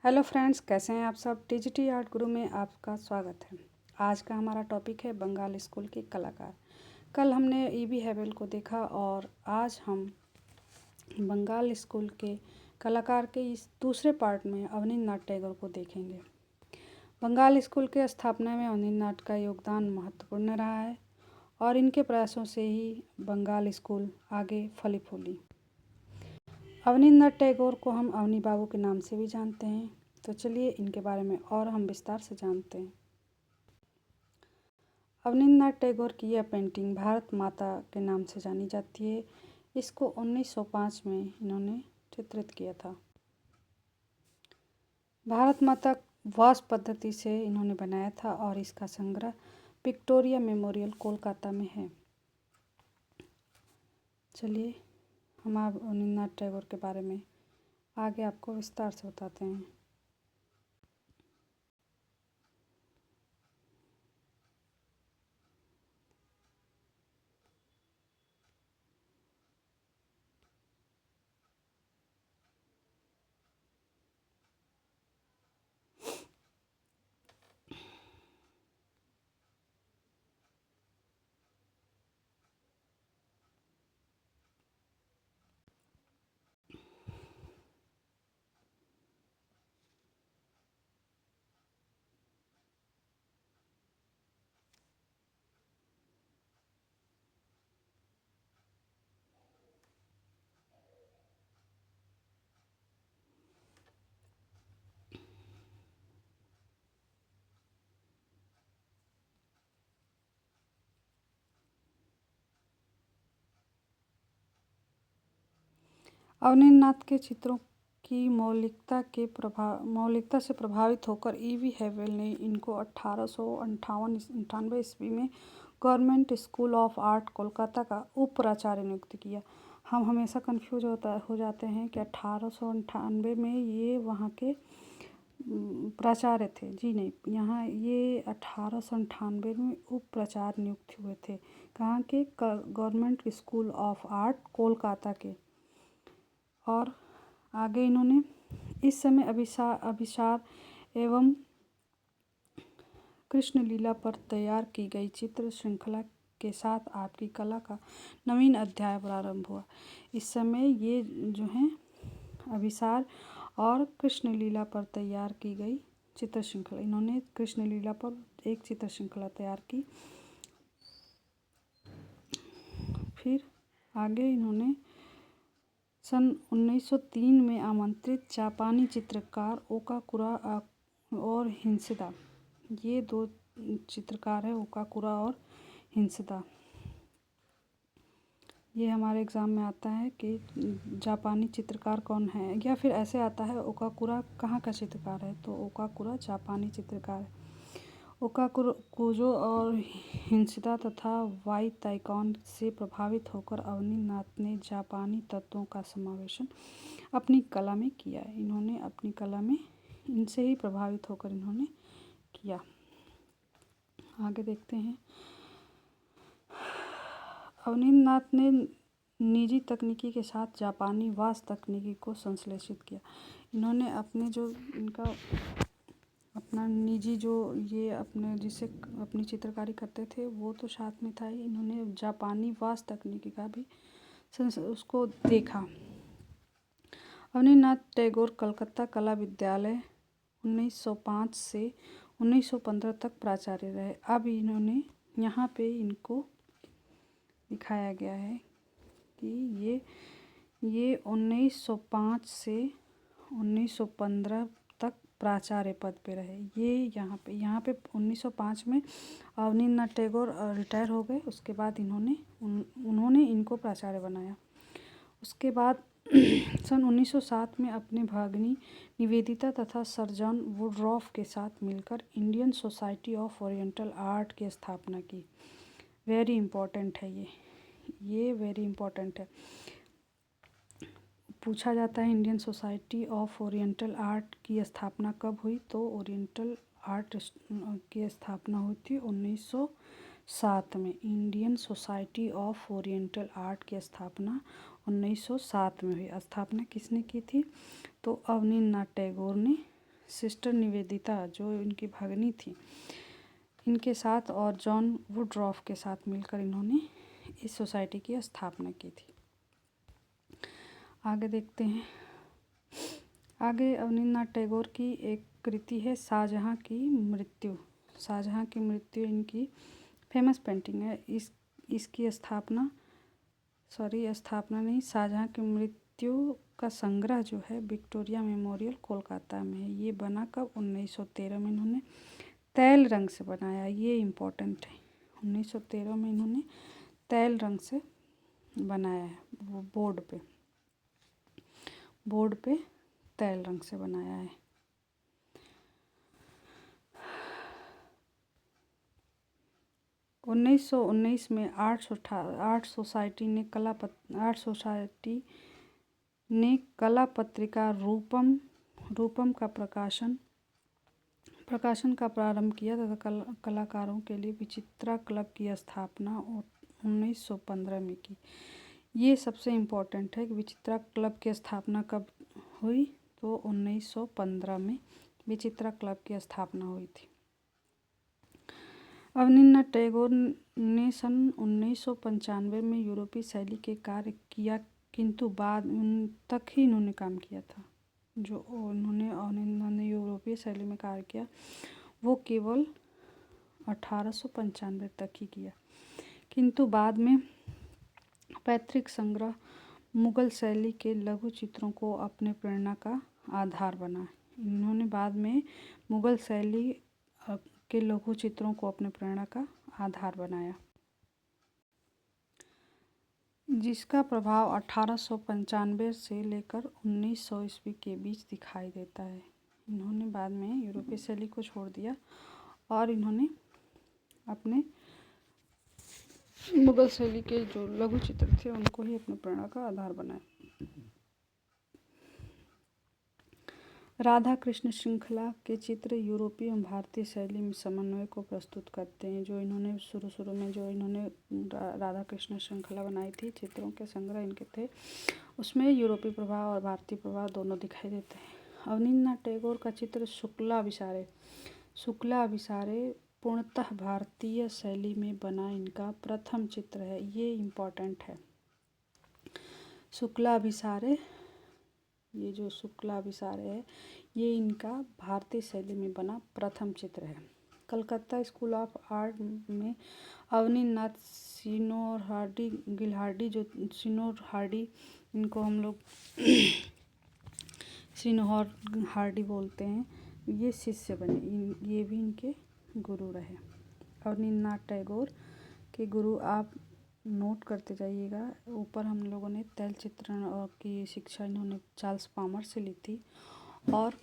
Hello friends, कैसे हैं आप सब। टीजीटी आर्ट गुरु में आपका स्वागत है। आज का हमारा टॉपिक है बंगाल स्कूल के कलाकार। कल हमने ईवी हैवेल को देखा और आज हम बंगाल स्कूल के कलाकार के इस दूसरे पार्ट में अवनींद्रनाथ टैगोर को देखेंगे। बंगाल स्कूल के स्थापना में अवनींद्रनाथ का योगदान महत्वपूर्ण रहा है और इनके प्रयासों से ही बंगाल स्कूल आगे फली फूली। अवनींद्रनाथ टैगोर को हम अवनी बाबू के नाम से भी जानते हैं, तो चलिए इनके बारे में और हम विस्तार से जानते हैं। अवनींद्रनाथ टैगोर की यह पेंटिंग भारत माता के नाम से जानी जाती है। इसको 1905 में इन्होंने चित्रित किया था। भारत माता वास पद्धति से इन्होंने बनाया था और इसका संग्रह विक्टोरिया मेमोरियल कोलकाता में है। चलिए हम अब अवनींद्रनाथ टैगोर के बारे में आगे आपको विस्तार से बताते हैं। अवनींद्रनाथ के चित्रों की मौलिकता से प्रभावित होकर ईवी हैवेल ने इनको 1898 ईस्वी में government school of art Kolkata का उप प्राचार्य नियुक्त किया। हम हमेशा कंफ्यूज हो जाते हैं कि 1898 में ये वहाँ के प्राचार्य थे। जी नहीं, यहाँ ये 1898 में उप प्राचार्य नियुक्त हुए थे। कहाँ के? Government school of art Kolkata के। और आगे इन्होंने इस समय अभिसार एवं कृष्ण लीला पर तैयार की गई चित्र श्रृंखला के साथ आपकी कला का नवीन अध्याय प्रारंभ हुआ। इस समय ये जो हैं अभिसार और कृष्ण लीला पर तैयार की गई चित्र श्रृंखला, इन्होंने कृष्ण लीला पर एक चित्र श्रृंखला तैयार की। फिर आगे इन्होंने सन 1903 में आमंत्रित जापानी चित्रकार ओकाकुरा और हिंसदा, ये दो चित्रकार हैं, ओकाकुरा और हिंसदा। ये हमारे एग्ज़ाम में आता है कि जापानी चित्रकार कौन है, या फिर ऐसे आता है ओकाकुरा कहाँ का चित्रकार है, तो ओकाकुरा जापानी चित्रकार है। ओकाकुरो और हिंसदा तथा वाई ताइकॉन से प्रभावित होकर अवनींद्रनाथ ने जापानी तत्वों का समावेशन अपनी कला में किया। इन्होंने अपनी कला में इनसे ही प्रभावित होकर इन्होंने किया। आगे देखते हैं। अवनींद्रनाथ ने निजी तकनीकी के साथ जापानी वास्तु तकनीकी को संश्लेषित किया। इन्होंने अपने जो इनका अपना निजी जो ये अपने जिससे अपनी चित्रकारी करते थे वो तो साथ में था ही, इन्होंने जापानी वास्तु तकनीकी का भी उसको देखा। अवनींद्रनाथ टैगोर कलकत्ता कला विद्यालय 1905 से 1915 तक प्राचार्य रहे। अब इन्होंने यहाँ पे इनको दिखाया गया है कि ये 1905 से 1915 तक प्राचार्य पद पे रहे। ये यहाँ पे 1905 में अवनींद्रनाथ टैगोर रिटायर हो गए। उसके बाद उन्होंने इनको प्राचार्य बनाया। उसके बाद सन 1907 में अपने भगिनी निवेदिता तथा सर जॉन वुडरॉफ के साथ मिलकर Indian society of oriental art की स्थापना की। वेरी इम्पोर्टेंट है ये वेरी इम्पोर्टेंट है। पूछा जाता है Indian society of oriental art की स्थापना कब हुई, तो ओरिएंटल आर्ट की स्थापना हुई थी 1907 में। Indian society of oriental art की स्थापना 1907 में हुई। स्थापना किसने की थी, तो अवनींद्रनाथ टैगोर ने सिस्टर निवेदिता जो इनकी भगिनी थी, इनके साथ और जॉन वुडरॉफ के साथ मिलकर इन्होंने इस सोसाइटी की स्थापना की थी। आगे देखते हैं। आगे अवनींद्रनाथ टैगोर की एक कृति है शाहजहाँ की मृत्यु। शाहजहाँ की मृत्यु इनकी फेमस पेंटिंग है। इसकी स्थापना नहीं, शाहजहाँ की मृत्यु का संग्रह जो है विक्टोरिया मेमोरियल कोलकाता में है। ये बना कब? 1913 में इन्होंने तैल रंग से बनाया। ये इम्पोर्टेंट है। 1913 में इन्होंने तैल रंग से बनाया है। वो बोर्ड पे तैल रंग से बनाया है। 1919 में आर्ट सोसाइटी ने कला पत्रिका रूपम का प्रकाशन का प्रारंभ किया तथा कलाकारों के लिए विचित्रा क्लब की स्थापना 1915 में की। ये सबसे इम्पोर्टेंट है कि विचित्रा क्लब की स्थापना कब हुई? तो 1915 में विचित्रा क्लब की स्थापना हुई थी। अवनींद्रनाथ टैगोर ने सन 1995 में यूरोपीय शैली के कार्य किया, किंतु बाद तक ही इन्होंने काम किया था। जो उन्होंने यूरोपीय शैली में कार्य किया वो केवल 1895 तक ही किया, किंतु बाद में पैतृक संग्रह मुगल शैली के लघु चित्रों को अपने प्रेरणा का आधार बना। इन्होंने बाद में मुगल शैली के लघु चित्रों को अपने प्रेरणा का आधार बनाया, जिसका प्रभाव 1895 से लेकर 1900 ईस्वी के बीच दिखाई देता है। इन्होंने बाद में यूरोपीय शैली को छोड़ दिया और इन्होंने अपने मुगल शैली के जो लघु चित्र थे उनको ही अपनी प्रेरणा का आधार बनाया। राधा कृष्ण श्रृंखला के चित्र यूरोपीय एवं भारतीय शैली में समन्वय को प्रस्तुत करते हैं। जो इन्होंने शुरू में जो इन्होंने राधा कृष्ण श्रृंखला बनाई थी, चित्रों के संग्रह इनके थे, उसमें यूरोपीय प्रभाव और भारतीय प्रभाव दोनों दिखाई देते हैं। अवनींद्रनाथ टैगोर का चित्र शुक्ला अभिसारे पूर्णतः भारतीय शैली में बना इनका प्रथम चित्र है। ये इम्पोर्टेंट है। शुक्ला अभिसारे है, ये इनका भारतीय शैली में बना प्रथम चित्र है। कलकत्ता स्कूल ऑफ आर्ट में अवनींद्रनाथ सिनोर हार्डी, इनको हम लोग सिनोहर हार्डी बोलते हैं, ये शिष्य बने। ये भी इनके गुरु रहे। अवनींद्रनाथ टैगोर के गुरु आप नोट करते जाइएगा। ऊपर हम लोगों ने तैल चित्रण और की शिक्षा इन्होंने चार्ल्स पामर से ली थी, और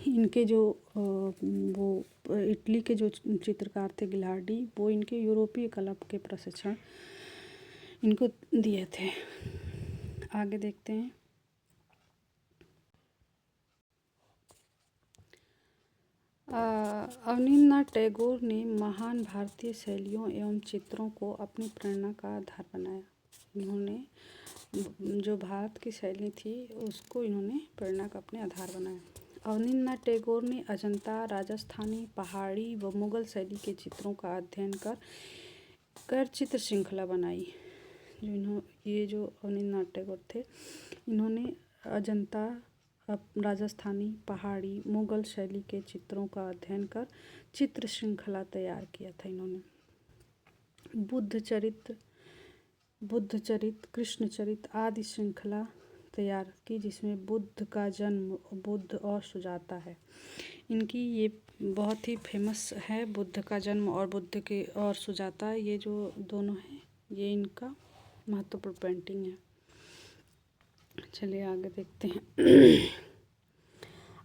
इनके जो वो इटली के जो चित्रकार थे गिलार्डी, वो इनके यूरोपीय कला के प्रशिक्षण इनको दिए थे। आगे देखते हैं। अवनींद्रनाथ टैगोर ने महान भारतीय शैलियों एवं चित्रों को अपनी प्रेरणा का आधार बनाया। इन्होंने जो भारत की शैली थी उसको इन्होंने प्रेरणा का अपने आधार बनाया। अवनींद्रनाथ टैगोर ने अजंता, राजस्थानी, पहाड़ी व मुगल शैली के चित्रों का अध्ययन कर चित्र श्रृंखला बनाई। ये जो अवनींद्रनाथ टैगोर थे, इन्होंने अजंता, राजस्थानी, पहाड़ी, मुगल शैली के चित्रों का अध्ययन कर चित्र श्रृंखला तैयार किया था। इन्होंने बुद्ध चरित, कृष्ण चरित आदि श्रृंखला तैयार की, जिसमें बुद्ध का जन्म, बुद्ध और सुजाता है। इनकी ये बहुत ही फेमस है, बुद्ध का जन्म और बुद्ध के और सुजाता, ये जो दोनों हैं, ये इनका महत्वपूर्ण पेंटिंग है। चलिए आगे देखते हैं।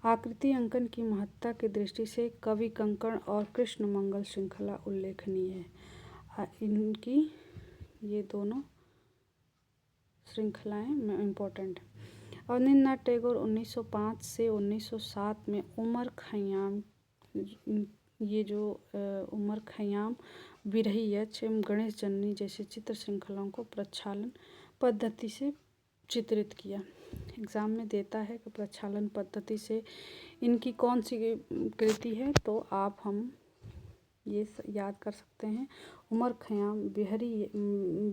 आकृति अंकन की महत्ता की दृष्टि से कवि कंकण और कृष्ण मंगल श्रृंखला उल्लेखनीय है। इनकी ये दोनों श्रृंखलाएं इम्पोर्टेंट हैं। अवनींद्रनाथ टैगोर 1905 से 1907 में उमर खयाम, विरही यक्ष एवं गणेश जननी जैसे चित्र श्रृंखलाओं को प्रक्षालन पद्धति से चित्रित किया। एग्ज़ाम में देता है कि प्रक्षालन पद्धति से इनकी कौन सी कृति है, तो आप हम ये याद कर सकते हैं। उमर खयाम,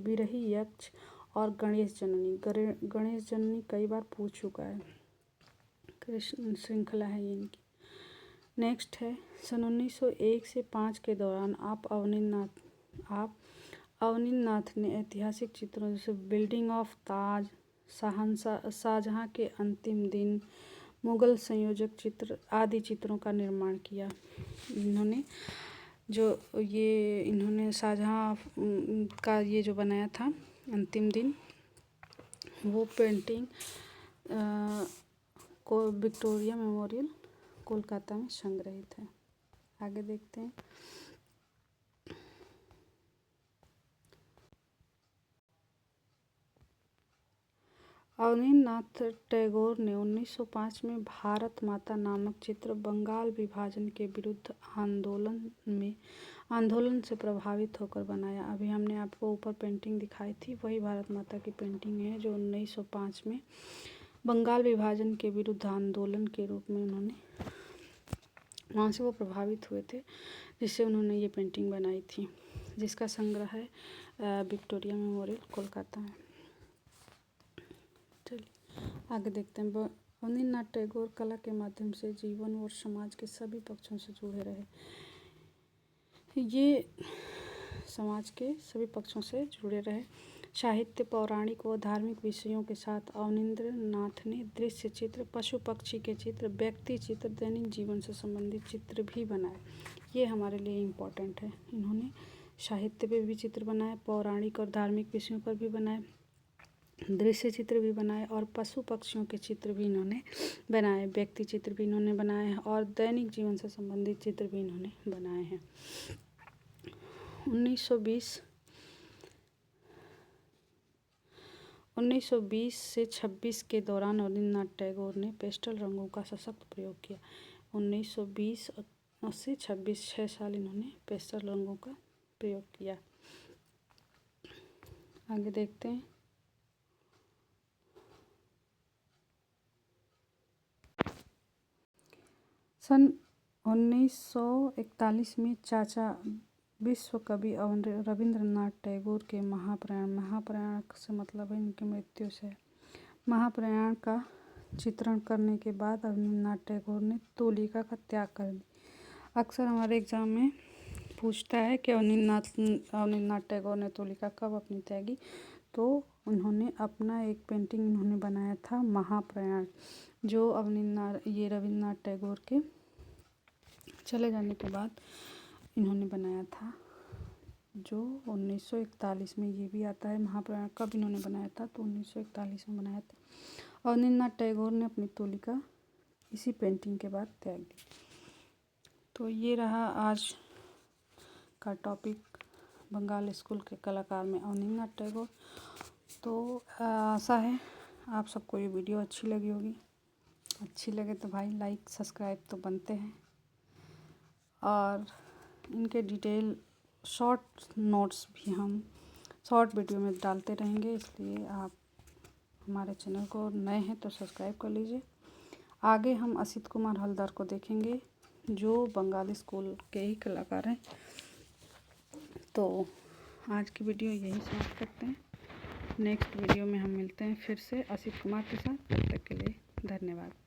बिरही यक्ष और गणेश जननी। गणेश जननी कई बार पूछ चुका है, कृष्ण श्रृंखला है ये इनकी। नेक्स्ट है सन 1901 से 5 के दौरान आप अवनींद्रनाथ ने ऐतिहासिक चित्रों जैसे बिल्डिंग ऑफ ताज, शाहजहां के अंतिम दिन, मुगल संयोजक चित्र आदि चित्रों का निर्माण किया। इन्होंने शाहजहां का ये जो बनाया था अंतिम दिन, वो पेंटिंग को विक्टोरिया मेमोरियल कोलकाता में संग्रहित है। आगे देखते हैं। अवनींद्रनाथ टैगोर ने 1905 में भारत माता नामक चित्र बंगाल विभाजन के विरुद्ध आंदोलन से प्रभावित होकर बनाया। अभी हमने आपको ऊपर पेंटिंग दिखाई थी, वही भारत माता की पेंटिंग है जो 1905 में बंगाल विभाजन के विरुद्ध आंदोलन के रूप में उन्होंने, वहाँ से वो प्रभावित हुए थे, जिससे उन्होंने ये पेंटिंग बनाई थी, जिसका संग्रह है विक्टोरिया मेमोरियल कोलकाता में। चलिए आगे देखते हैं। अवनींद्रनाथ टैगोर कला के माध्यम से जीवन और समाज के सभी पक्षों से जुड़े रहे। ये समाज के सभी पक्षों से जुड़े रहे। साहित्य, पौराणिक व धार्मिक विषयों के साथ अवनींद्रनाथ ने दृश्य चित्र, पशु पक्षी के चित्र, व्यक्ति चित्र, दैनिक जीवन से संबंधित चित्र भी बनाए। ये हमारे लिए इम्पोर्टेंट है। इन्होंने साहित्य पे भी चित्र बनाए, पौराणिक और धार्मिक विषयों पर भी बनाए, दृश्य चित्र भी बनाए और पशु पक्षियों के चित्र भी इन्होंने बनाए, व्यक्ति चित्र भी इन्होंने बनाए हैं और दैनिक जीवन से संबंधित चित्र भी इन्होंने बनाए हैं। 1920 से 26 के दौरान अवनींद्रनाथ टैगोर ने पेस्टल रंगों का सशक्त प्रयोग किया। 1920 से 26, 6 साल इन्होंने पेस्टल रंगों का प्रयोग किया। आगे देखते हैं। सन 1941 में चाचा विश्व कवि रविंद्रनाथ टैगोर के महाप्रयाण से मतलब है इनकी मृत्यु से, महाप्रयाण का चित्रण करने के बाद रविंद्रनाथ टैगोर ने तूलिका का त्याग कर दिया। अक्सर हमारे एग्जाम में पूछता है कि अवनींद्रनाथ टैगोर ने तूलिका कब अपनी त्यागी, तो उन्होंने अपना एक पेंटिंग इन्होंने बनाया था महाप्रयाण, जो रविंद्रनाथ टैगोर के चले जाने के बाद इन्होंने बनाया था, जो 1941 में ये भी आता है। महाप्रयाण कब इन्होंने बनाया था, तो 1941 में बनाया था। अवनींद्रनाथ टैगोर ने अपनी तूलिका इसी पेंटिंग के बाद त्याग दी। तो ये रहा आज का टॉपिक, बंगाल स्कूल के कलाकार में अवनींद्रनाथ टैगोर। तो आशा है आप सबको ये वीडियो अच्छी लगी होगी। अच्छी लगे तो भाई लाइक सब्सक्राइब तो बनते हैं, और इनके डिटेल शॉर्ट नोट्स भी हम शॉर्ट वीडियो में डालते रहेंगे, इसलिए आप हमारे चैनल को नए हैं तो सब्सक्राइब कर लीजिए। आगे हम असित कुमार हलदर को देखेंगे, जो बंगाली स्कूल के ही कलाकार हैं। तो आज की वीडियो यही समाप्त करते हैं। नेक्स्ट वीडियो में हम मिलते हैं फिर से असित कुमार के साथ। तब तक के लिए धन्यवाद।